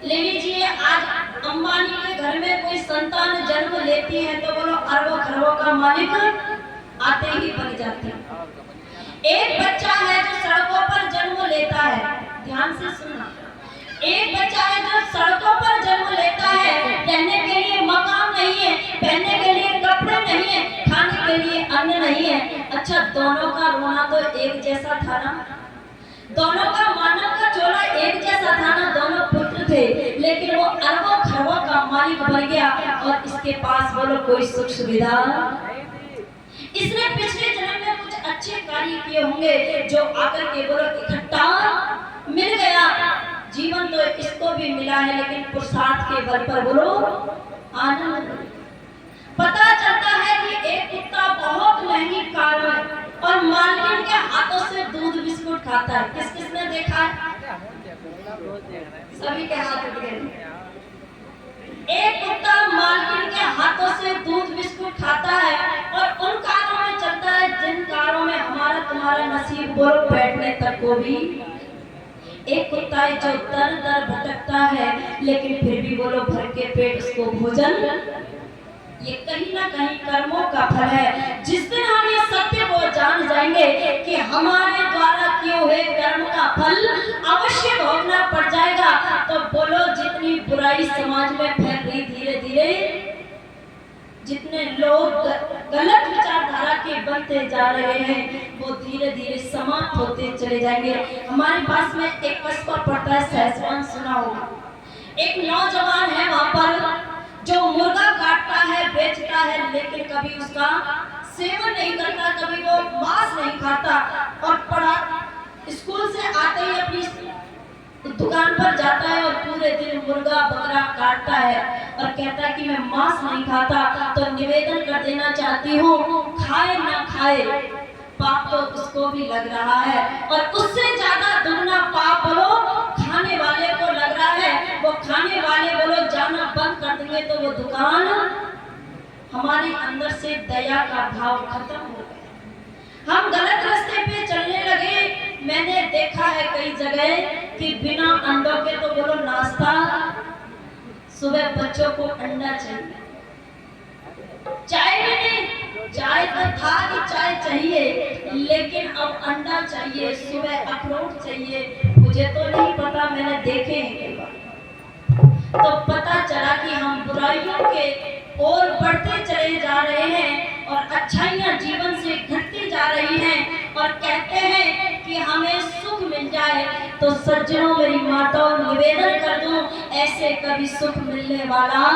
ले लीजिए, आज अंबानी के घर में कोई संतान जन्म लेती है तो बोलो अरबों खरबों का मालिक आते ही बन जाते हैं। एक बच्चा है जो सड़कों पर जन्म लेता है, ध्यान से सुनना, एक बच्चा है जो सड़कों पर जन्म लेता है, रहने के लिए मकान नहीं है, पहनने के लिए कपड़े नहीं है, खाने के लिए अन्न नहीं है। अच्छा, दोनों का रोना तो एक जैसा था ना, दोनों का मानव का चोला एक जैसा था ना, दोनों पुत्र थे, लेकिन वो अरबों खरबों का मालिक बन गया और इसके पास बोलो कोई सुख सुविधा। इसने पिछले जन्म में कुछ अच्छे कार्य किए होंगे जो आकर के बोलो इकट्ठा मिल गया। जीवन तो इसको भी मिला है, लेकिन पुरुषार्थ के बल पर बोलो आनंद। पता चलता है कि एक कुत्ता बहुत महंगी कार में और मालकिन के हाथों से दूध बिस्कुट खाता है। किस किसने देखा है? सभी के हाथ उठ गए। एक कुत्ता मालकिन के हाथों से दूध बिस्कुट खाता है और उन कारों में चलता है जिन कारों में हमारा तुम्हारा नसीब बोलो बैठने तक को भी। एक कुत्ता है जो दर दर भटकता है, लेकिन फिर भी बोलो भर के पेट उसको भोजन। ये कहीं ना कहीं कर्मों का फल है। जिस दिन हम ये सत्य को जान जाएंगे कि हमारे द्वारा किए हुए कर्म का फल अवश्य भोगना पड़ जाएगा, तो बोलो जितनी बुराई समाज में फैल रही धीरे धीरे, जितने लोग गलत विचारधारा के बनते जा रहे हैं वो धीरे धीरे समाप्त होते चले जाएंगे। हमारे पास में एक कस्बा पड़ता है सहसवान, सुना होगा। एक नौजवान है वहां पर जो मुर्गा काटता है, बेचता है, लेकिन कभी उसका सेवन नहीं करता, कभी वो मांस नहीं खाता और पढ़ा स्कूल से आते ही अपनी दुकान पर जाता है और पूरे दिन मुर्गा बकरा काटता है और कहता है कि मैं मांस नहीं खाता। तो निवेदन कर देना चाहती हूँ, खाए ना खाए पाप तो उसको भी लग रहा है और उससे ज्यादा दुगना पाप बोलो खाने वाले को लग रहा है। वो खाने वाले बोलो जाना बंद कर देंगे तो वो दुकान, हमारे अंदर से दया का भाव खत्म हो गया। हम गलत रास्ते पे चलने लगे। मैंने देखा है कई जगह कि बिना अंडों के तो बोलो नाश्ता, सुबह बच्चों को अंडा चाहिए, चाय भी नहीं, चाय तो था कि चाय चाहिए, लेकिन अब अंडा चाहिए, सुबह अखरोट चाहिए। मुझे तो नहीं पता, मैंने देखे हैं तो पता चला कि हम बुराइयों के ओर बढ़ते चले जा रहे हैं और अच्छाइयां जीवन से घटती जा रही हैं। और कहते हैं कि हमें सुख मिल जाए तो सज्जनों मेरी माताओं निवेदन कर दूं, ऐसे कभी सुख मिलने वाला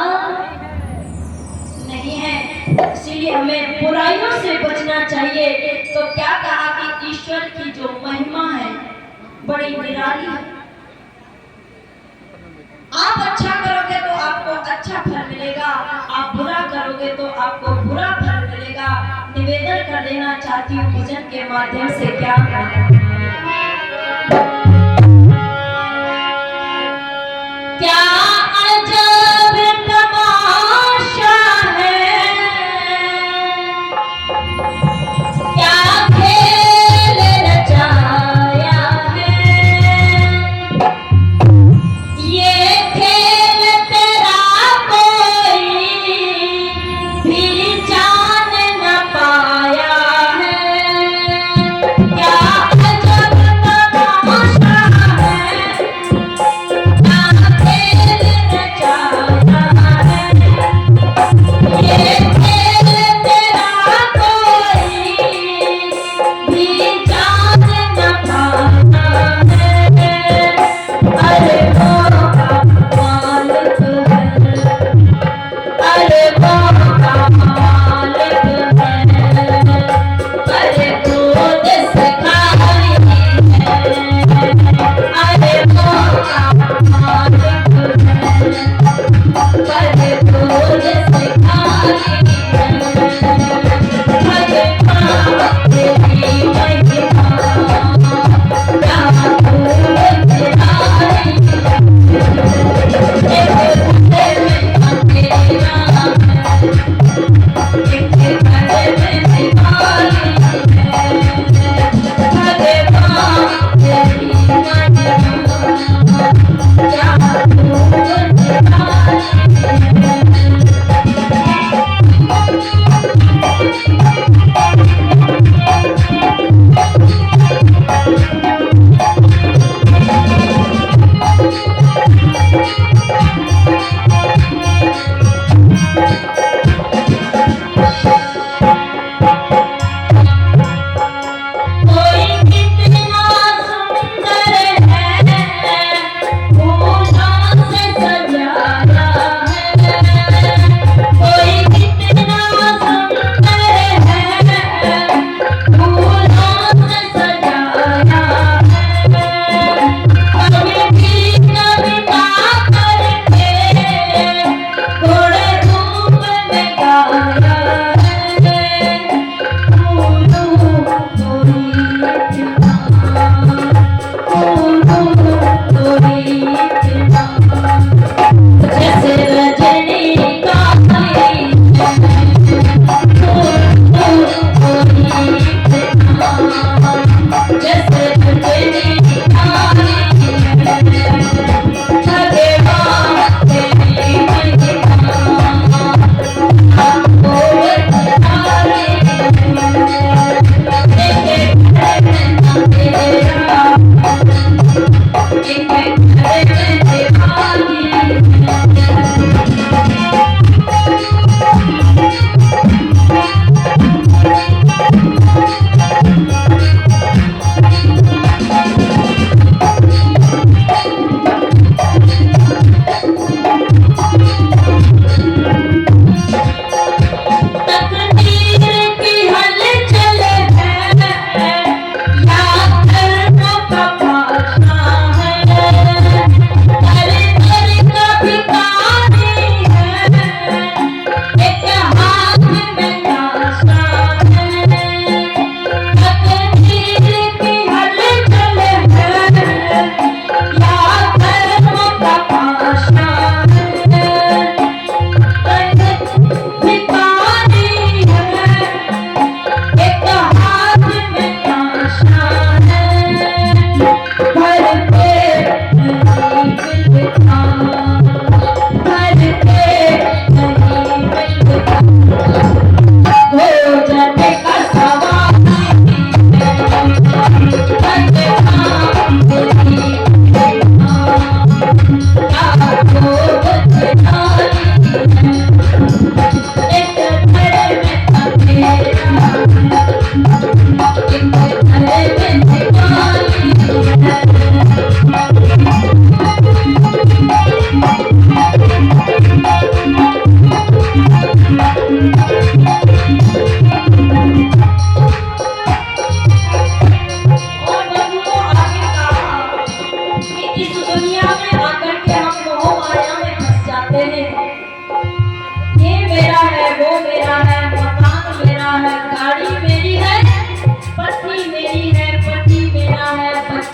नहीं है। इसीलिए हमें बुराइयों से बचना चाहिए। तो क्या कहा कि ईश्वर की जो महिमा है बड़ी निराली है। आप अच्छा करोगे तो आपको अच्छा फल मिलेगा, आप बुरा करोगे तो आपको बुरा फल मिलेगा। निवेदन कर देना चाहती हूँ भजन के माध्यम से, क्या क्या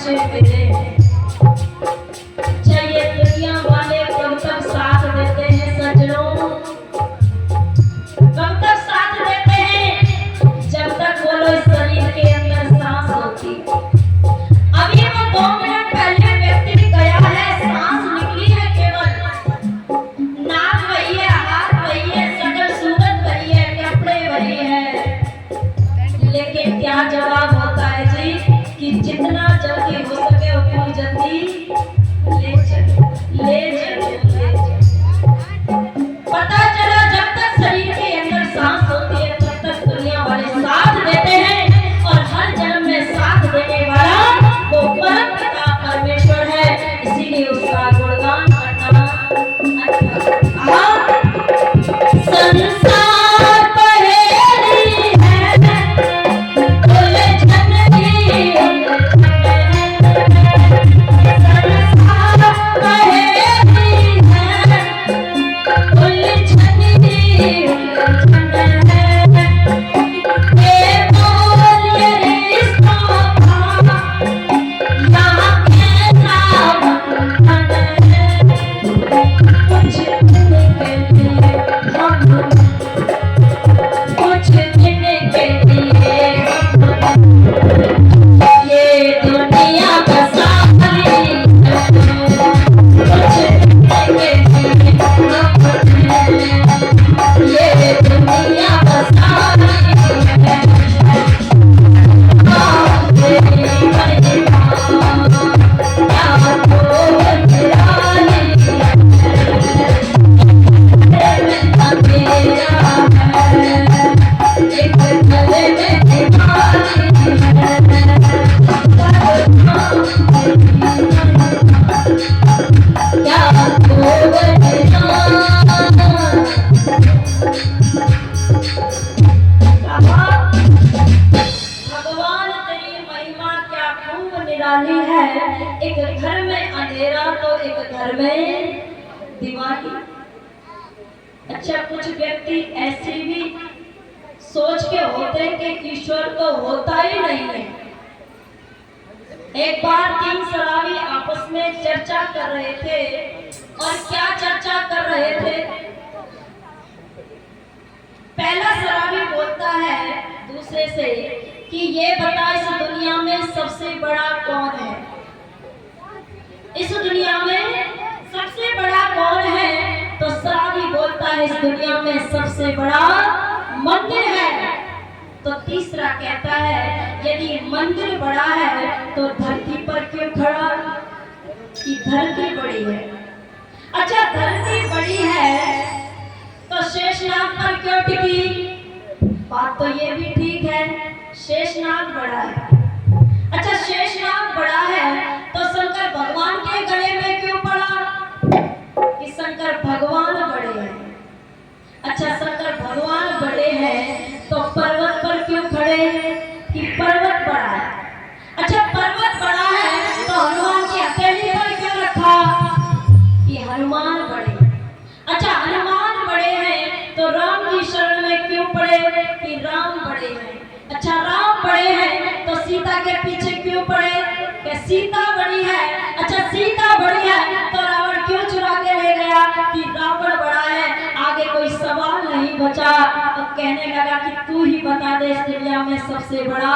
बच्चे मेरे, अच्छा ये दुनिया वाले कब तक साथ देते हैं सज्जनों, कब तक साथ देते हैं, जब तक बोलो इस शरीर के अंदर सांस होती। अभी वो 2 मिनट पहले व्यक्ति गया है, सांस निकली है, केवल नाक वही है, हाथ वही है, शकल सूरत वही है, कपड़े वही है, लेकिन क्या जवाब होता है जी कि जितना जल्दी हो सके उतनी जल्दी ले चलो, ले चलो, ले चलो। पता चला जब तक शरीर के अंदर सांस होती है तब तक दुनिया वाले साथ देते हैं, और हर जन्म में साथ देने वाला वो परम पिता परमेश्वर है, इसीलिए उसका गुणगान करना अच्छा। संसार पहेली है, उलझन ही उलझन है, संसार पहेली है, उलझन ही उलझन है, ये बोल ये रिश्ता था, यहाँ कैसा बंधन है, कुछ दिन के लिए हम, कुछ दिन के लिए हम, ये दुनिया का सारी है, कुछ दिन के लिए हम, ये दुनिया का सारी है, तेरी महिमा क्या तो निराली अंधेरा है, एक गले में दीवानी है, क्या तो भगवान तेरी महिमा क्या खूब निराली है, एक घर में अंधेरा तो एक घर में दिवाली। अच्छा कुछ व्यक्ति ऐसे भी सोच के होते हैं कि ईश्वर तो होता ही नहीं है। एक बार 3 शराबी आपस में चर्चा कर रहे थे, और क्या चर्चा कर रहे थे, पहला शराबी बोलता है दूसरे से कि ये बता इस दुनिया में सबसे बड़ा कौन है, इस दुनिया में सबसे बड़ा कौन है, तो शराबी बोलता है इस दुनिया में सबसे बड़ा मंदिर है। तो तीसरा कहता है यदि मंदिर बड़ा है तो धरती पर क्यों खड़ा, कि धरती बड़ी है। अच्छा धरती बड़ी है तो शेषनाग पर क्यों टिकी, बात तो ये भी ठीक है, शेषनाग बड़ा है। अच्छा शेषनाग बड़ा है तो शंकर भगवान के गले में क्यों पड़ा, कि शंकर भगवान बड़े हैं। अच्छा शंकर भगवान बड़े हैं तो पर्वत पर क्यों खड़े, कि पर्वत बड़ा है। अच्छा पर्वत बड़ा है तो हनुमान की हथेली पर क्यों रखा, कि हनुमान बड़े। अच्छा हनुमान बड़े हैं तो राम की शरण में क्यों पड़े, कि राम बड़े हैं। अच्छा राम बड़े हैं तो सीता के पीछे क्यों पड़े, कि सीता बड़ी है। अच्छा सीता बड़ी है तो रावण क्यों चुरा के ले गया, कि रावण बड़ा है। आगे कोई सवाल नहीं बचा तो कहने लगा कि तू ही बता दे इस दुनिया में सबसे बड़ा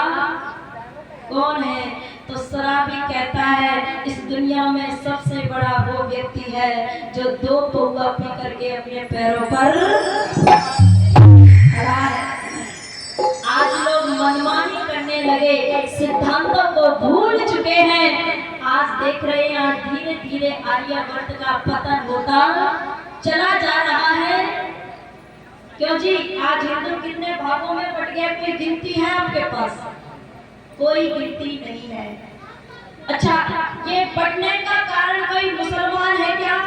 कौन है। तो शराबी कहता है इस दुनिया में सबसे बड़ा वो व्यक्ति है जो 2 पौवा पी करके अपने पैरों पर खड़ा है। आज लोग मनमानी करने लगे, सिद्धांतों को भूल चुके हैं। आज देख रहे हैं आज धीरे धीरे आर्यभट्ट का पतन होता चला जा रहा है। क्यों जी आज हिंदू कितने भागों में बट गया, कोई गिनती है आपके पास, कोई गिनती नहीं है। अच्छा ये बटने का कारण कोई मुसलमान है क्या,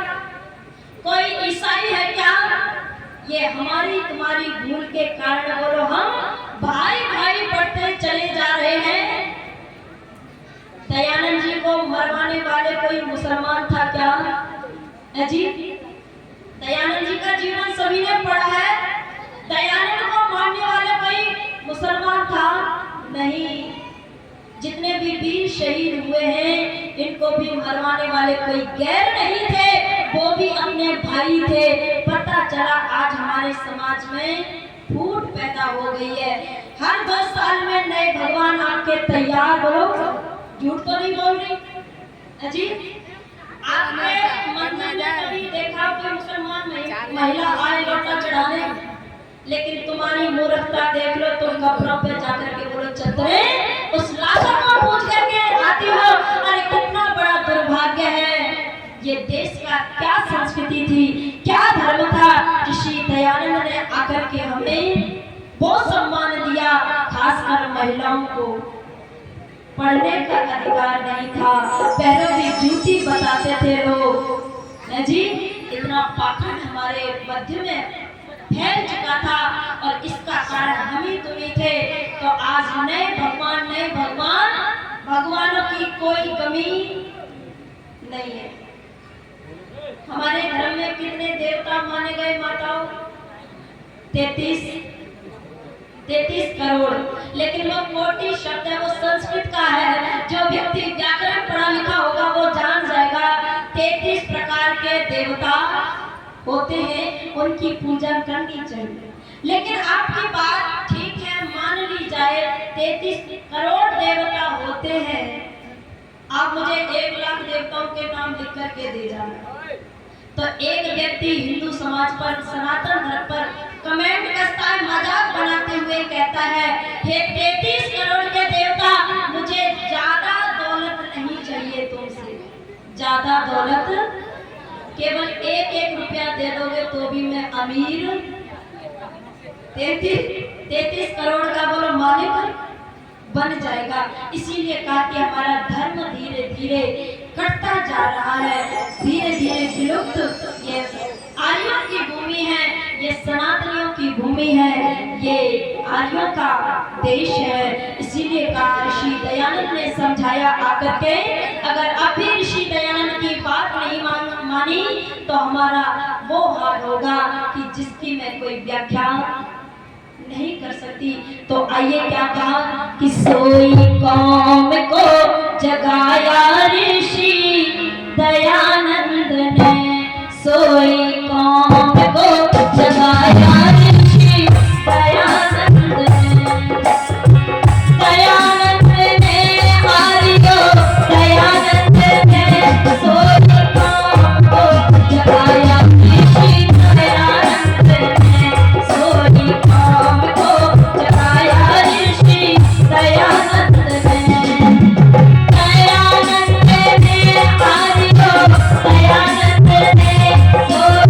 कोई ईसाई है क्या, ये हमारी तुम्हारी भूल के कारण बोलो हम भाई भाई बढ़ते चले जा रहे हैं। दयानंद जी को मरवाने वाले कोई मुसलमान था क्या, अजीब। दयानंद जी का जीवन सभी ने पढ़ा है, दयानंद को मारने वाला कोई मुसलमान था नहीं। जितने भी वीर शहीद हुए हैं जिनको भी मरवाने वाले कोई गैर नहीं थे, वो भी अपने भाई थे। पता चला आज हमारे समाज में फूट पैदा हो गई है। हर 10 साल में नए भगवान आपके तैयार। बोलो, झूठ तो नहीं बोल रही जी? आपने मंदिर में कभी देखा कोई मुसलमान महिला आए लोटा चढ़ाने? लेकिन तुम्हारी मूर्खता देख लो, तुम कब्रों पे जाकर के बोलो चतरे उस लाशों को पूछ करके आती हो। अरे कितना बड़ा दुर्भाग्य है। ये देश का क्या संस्कृति थी, क्या धर्म था। ऋषि दयानंद ने आकर के हमें बहुत सम्मान दिया, खासकर महिलाओं को पढ़ने का अधिकार नहीं था, पैरों की जूती बताते थे लोग जी। इतना पाखंड हमारे मध्य में फैल चुका था और इसका कारण हम ही तुम्ही थे। तो आज नए भगवान भगवानों की कोई कमी नहीं है। हमारे धर्म में कितने देवता माने गए माताओं? 33 करोड़। लेकिन वो कोटि शब्द है, वो संस्कृत का है। जो व्यक्ति व्याकरण पढ़ा लिखा होगा वो जान जाएगा 33 प्रकार के देवता होते हैं, उनकी पूजा करनी चाहिए। लेकिन आपकी बात ठीक है, मान ली जाए 33 करोड़ देवता होते हैं। आप मुझे 1 लाख देवताओं के नाम लिख करके दे जाना। तो एक व्यक्ति हिंदू समाज पर, सनातन धर्म पर कमेंट करता है, मजाक बनाते हुए कहता है, हे 33 करोड़ के देवता, मुझे ज्यादा दौलत नहीं चाहिए तुमसे। ज्यादा दौलत, केवल 1-1 रुपया दे दोगे तो भी मैं अमीर। 33 करोड़ का बोलो मालिक बन जाएगा। इसीलिए कहा कि हमारा धर्म धीरे धीरे कटता जा रहा है, धीरे धीरे विलुप्त। ये आर्यों की भूमि है, ये सनातनियों की भूमि है, ये आर्यों का देश है। इसीलिए कहा ऋषि दयानंद ने समझाया आकर के, अगर अब भी ऋषि दयानंद की बात नहीं मानी तो हमारा वो हाल होगा कि जिसकी मैं कोई व्याख्या नहीं कर सकती। तो आइए क्या कहा कि सोई कौम को जगाया ऋषि दयानंद ने, सोई कौम को जगाया ऋषि दयानंद ने। दयानंद ने आर्यो दयानंद ने, सोई कौम को जगाया ऋषि दयानंद ने, सोई कौम को जगाया ऋषि दयानंद ने। दयानंद ने आर्यो दयानंद ने, सोई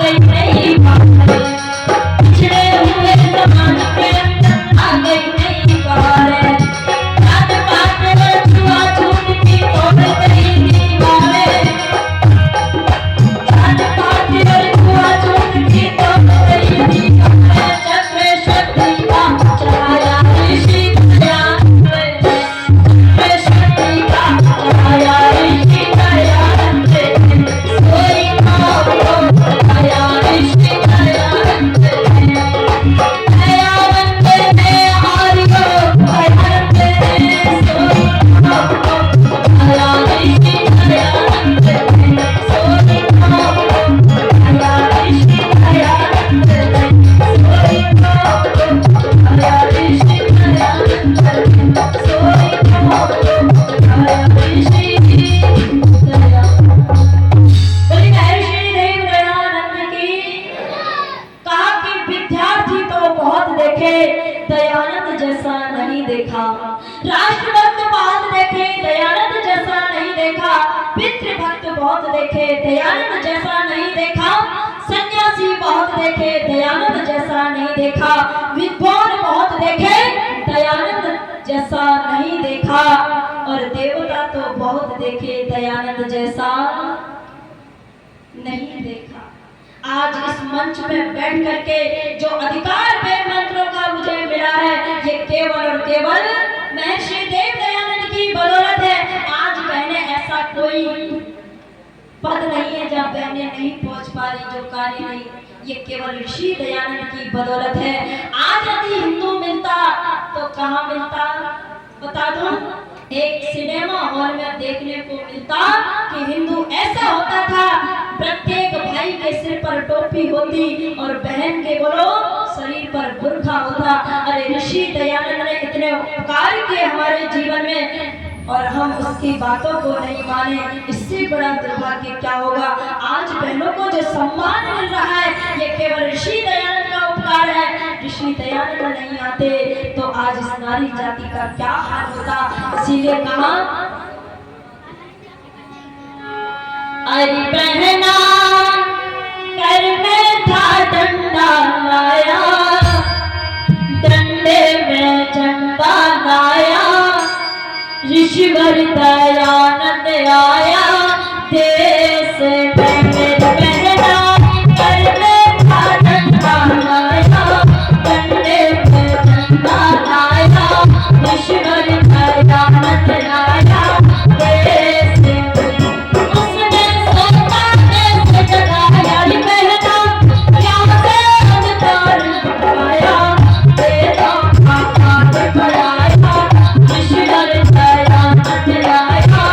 गई नई बहारें, पिछड़े हुए समाज के अंदर आ गई नई बहारें, जात पात और छुआछूत की तोड़ गई दीवारें, जात पात और छुआछूत की तोड़ गई दीवारें, चक्र शक्ति का चलाया ऋषि दयानंद ने, चक्र शक्ति का चलाया ऋषि दयानंद ने, सोई को चलाया ऋषि दयानंद ने, दयानंद ने आर्यो दयानंद ने, सोई को चलाया ऋषि दयानंद ने, सोई को चलाया ऋषि दयानंद ने, सोई को चलाया ऋषि दयानंद ने, सोई को चलाया ऋषि दयानंद। बोली महर्षि देव दयानंद की। कहा कि विद्यार्थी तो बहुत देखे, दयानंद जैसा नहीं देखा, राष्ट्रभक्त बहुत देखे, दयानंद जैसा नहीं देखा, पितृभक्त बहुत देखे, दयानंद जैसा नहीं देखा, सन्यासी बहुत देखे, दयानंद जैसा नहीं देखा, विद्वान बहुत देखे, दयानंद जैसा नहीं देखा, और देवता तो बहुत देखे, दयानंद जैसा नहीं देखा। आज इस मंच में बैठ करके जो अधिकार वेद मंत्रों का मुझे मिला है, ये केवल और केवल महर्षि देव दयानंद की बदौलत है। आज बहने ऐसा कोई पद नहीं है जहाँ बहने नहीं पहुंच पा रही, जो कार्य नहीं, ये केवल ऋषि दयानंद की बदौलत है। आज यदि हिंदू मिलता तो कहाँ मिलता बता दूं? एक सिनेमा हॉल में देखने को मिलता कि हिंदू ऐसा होता था, प्रत्येक भाई के सिर पर टोपी होती और बहन के बोलो शरीर पर बुर्खा होता। अरे ऋषि दयानंद ने इतने उपकार किए हमारे जीवन में और हम उसकी बातों को नहीं माने, इससे बड़ा दुर्भाग्य क्या होगा। आज बहनों को जो सम्मान मिल रहा है ये केवल ऋषि दयानंद का उपकार है। ऋषि दयानंद नहीं आते तो आज इस नारी जाति का क्या हाल होता। इसीलिए कहा अरे बहना कर में था डंडा लाया, डंडे में झंडा लाया, ऋषिवर दयानंद आया देश में। मेरी बहना कर में था डंडा लाया, डंडे में झंडा लाया, ऋषिवर दयानंद आया देश में। उसने सोचा देश जगाया, रे बहना क्या से अधिकार पाया, वेदों का पाठ पढ़ाया, ऋषिवर दयानंद आया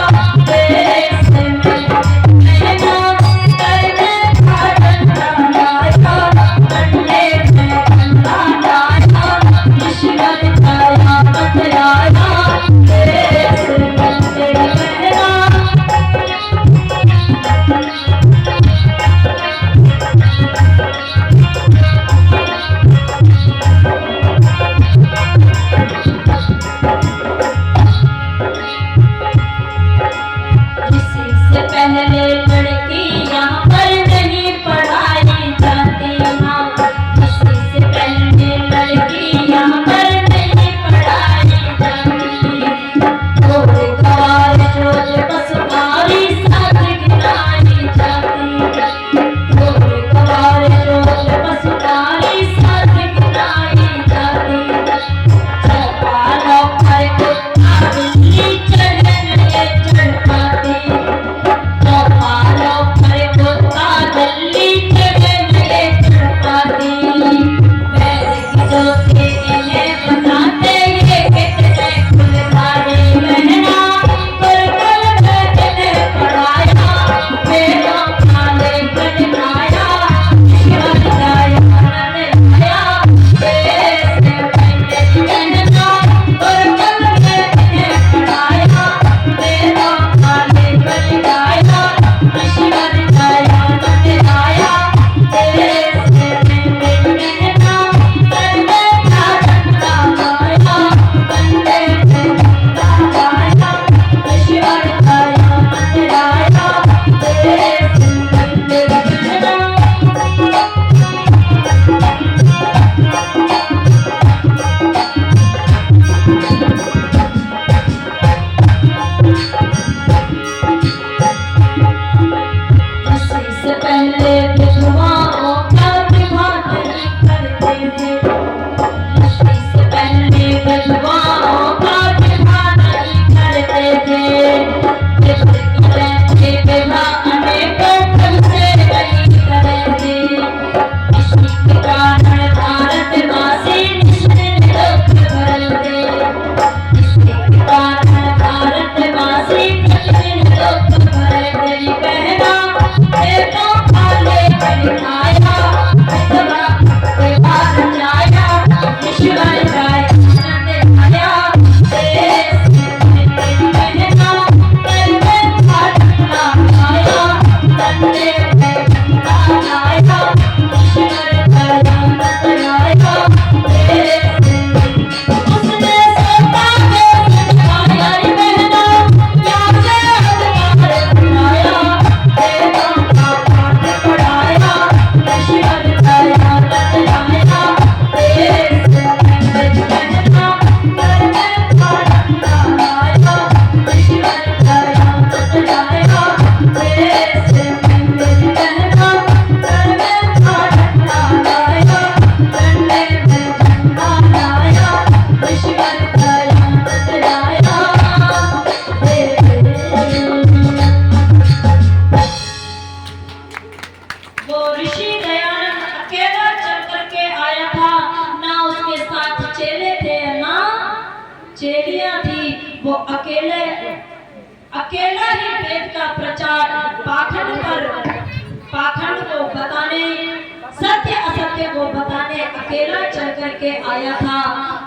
अकेला चल करके आया था।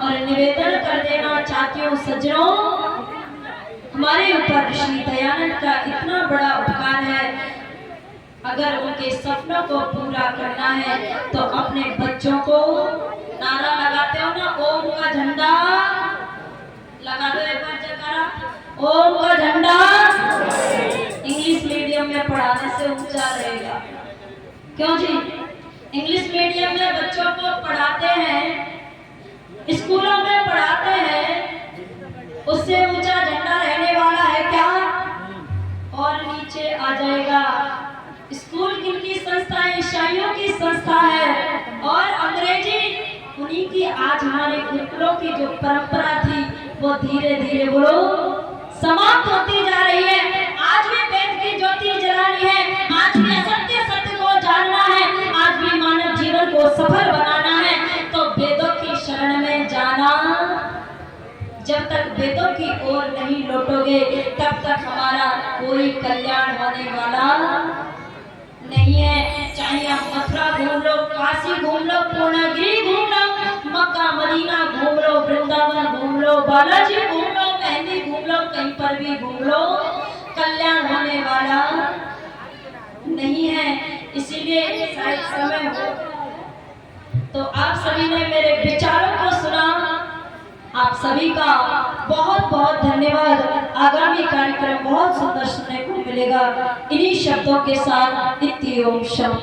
और निवेदन कर देना चाहती हूँ सज्जनों, हमारे ऊपर श्री दयानंद का इतना बड़ा उपकार है। अगर उनके सपनों को पूरा करना है तो अपने बच्चों को नारा लगाते हो ना, ओम का झंडा लगा दो एक बार जयकारा, ओम का झंडा। इंग्लिश मीडियम में पढ़ाने से ऊंचा रहेगा। क्यों जी? इंग्लिश मीडियम में बच्चों को पढ़ाते हैं, स्कूलों में पढ़ाते हैं, उससे ऊंचा झंडा रहने वाला है क्या? और नीचे आ जाएगा। स्कूल किनकी संस्था है? ईसाइयों की संस्था है। और अंग्रेजी उन्हीं की। आज हमारे गुरुकुलों की जो परंपरा थी वो धीरे धीरे बोलो समाप्त होती जा रही है। आज भी वेद की ज्योति जलानी है, आज भी असत्य सत्य को जानना है, आज भी मानव जीवन को सफल बनाना है। तो वेदों की शरण में जाना। जब तक वेदों की ओर नहीं लौटोगे तब तक हमारा कोई कल्याण होने वाला नहीं है। चाहे आप मथुरा घूम लो, काशी घूम लो, पूर्णगिरी घूम लो, मक्का मदीना घूम लो, वृंदावन घूम लो, बालाजी घूम लो, मेहंदी घूम लो, कहीं पर भी घूम लो, कल्याण होने वाला नहीं है। इसीलिए शायद समय हो तो आप सभी ने मेरे विचारों को सुना। आप सभी का बहुत बहुत धन्यवाद। आगामी कार्यक्रम बहुत सुंदर सुनने को मिलेगा। इन्हीं शब्दों के साथ इति ओम शम।